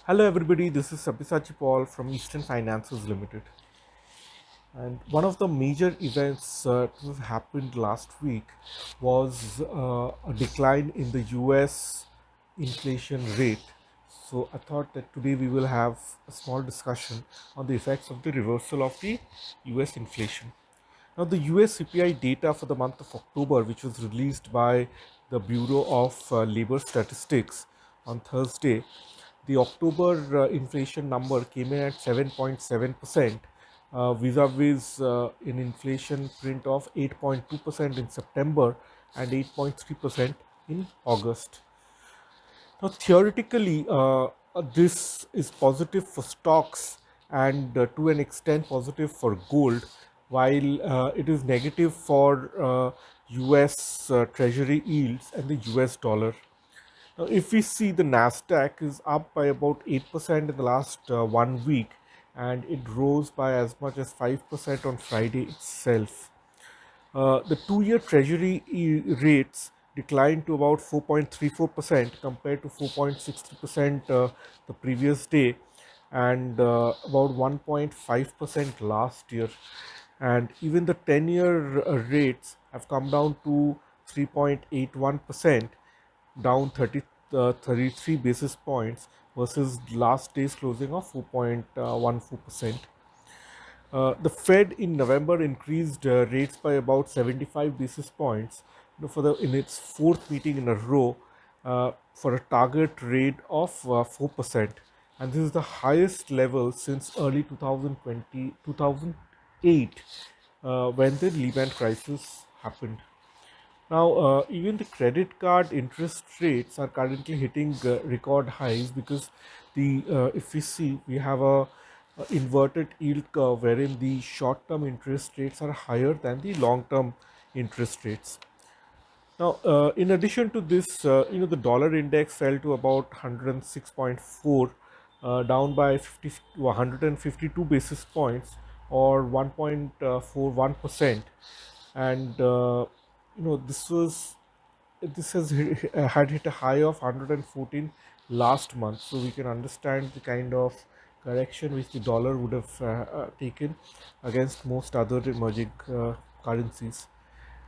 Hello everybody, this is Sabyasachi Paul from Eastern Finances Limited. And one of the major events to have happened last week was a decline in the US inflation rate. So I thought that today we will have a small discussion on the effects of the reversal of the US inflation. Now, the US CPI data for the month of October, which was released by the Bureau of Labor Statistics on Thursday, the October inflation number came in at 7.7%, vis-a-vis an inflation print of 8.2% in September and 8.3% in August. Now, theoretically, this is positive for stocks and to an extent positive for gold, while it is negative for US Treasury yields and the US dollar. Now, if we see, the Nasdaq is up by about 8% in the last 1 week, and it rose by as much as 5% on Friday itself. The 2 year Treasury rates declined to about 4.34% compared to 4.60% the previous day, and about 1.5% last year. And even the 10 year rates have come down to 3.81%, down 33 basis points versus last day's closing of 4.14%. The Fed in November increased rates by about 75 basis points, for the in its fourth meeting in a row, for a target rate of 4%, and this is the highest level since early 2020 2008, when the Lehman crisis happened. Now, even the credit card interest rates are currently hitting record highs, because the if we see, we have a inverted yield curve wherein the short-term interest rates are higher than the long-term interest rates. Now, in addition to this, the dollar index fell to about 106.4, down by 152 basis points, or 1.41%, and this has had hit a high of 114 last month. So we can understand the kind of correction which the dollar would have taken against most other emerging currencies.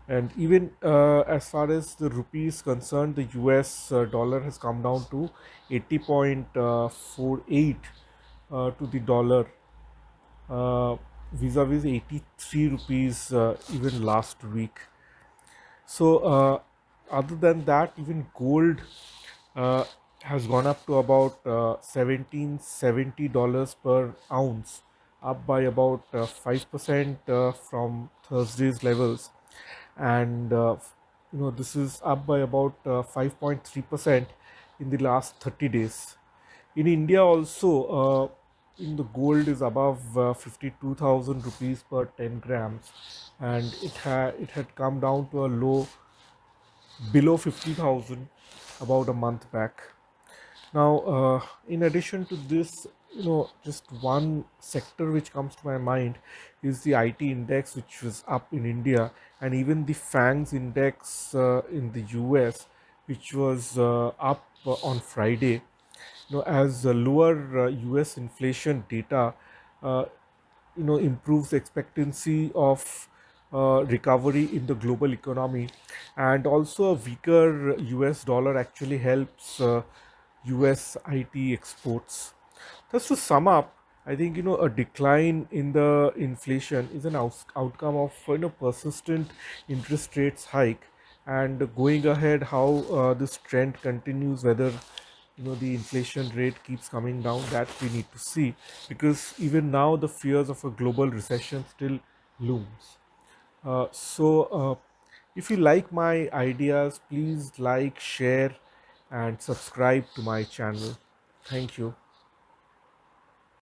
And even as far as the rupee is concerned, the US dollar has come down to 80.48 to the dollar, vis-a-vis 83 rupees even last week. So, other than that, even gold uh, has gone up to about $1770 per ounce, up by about 5% from Thursday's levels, and this is up by about 5.3% in the last 30 days. In India also, in the gold is above 52,000 rupees per 10 grams, and it had come down to a low below 50,000 about a month back. Now, in addition to this, just one sector which comes to my mind is the IT index, which was up in India, and even the FANGs index in the US, which was up on Friday. As lower US inflation data uh, improves the expectancy of recovery in the global economy, and also a weaker US dollar actually helps US IT exports. Just to sum up, I think a decline in the inflation is an outcome of persistent interest rates hike, and going ahead, how this trend continues, whether the inflation rate keeps coming down, that we need to see, because even now the fears of a global recession still looms. So, if you like my ideas, please like, share, and subscribe to my channel. Thank you.